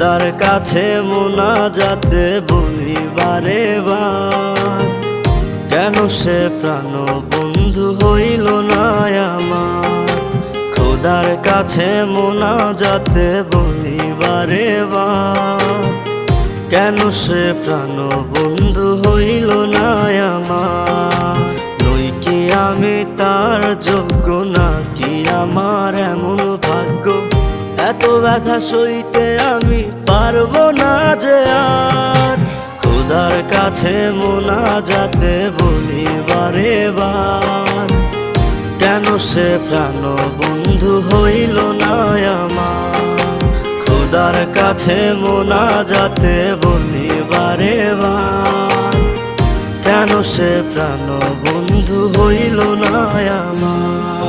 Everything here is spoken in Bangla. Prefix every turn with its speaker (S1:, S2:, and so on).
S1: খোদার কাছে মোনাজাতে বলি বারে বার, কেন সে প্রাণ বন্ধু হইল না আমার। খোদার কাছে মোনাজাতে বলি বারে বার, কেন সে প্রাণ বন্ধু হইল না আমার। নই কি আমি তার যোগ্য, নাকি আমার এমন ভাগ্য, এত ব্যথা সইতে আমি পারবো না যে আর। খোদার কাছে মোনাজাতে বলি বারে বার, কেন সে প্রাণ বন্ধু হইল না আমার। খোদার কাছে মোনাজাতে বলি বারে বার, কেন সে প্রাণ বন্ধু হইল না আমার।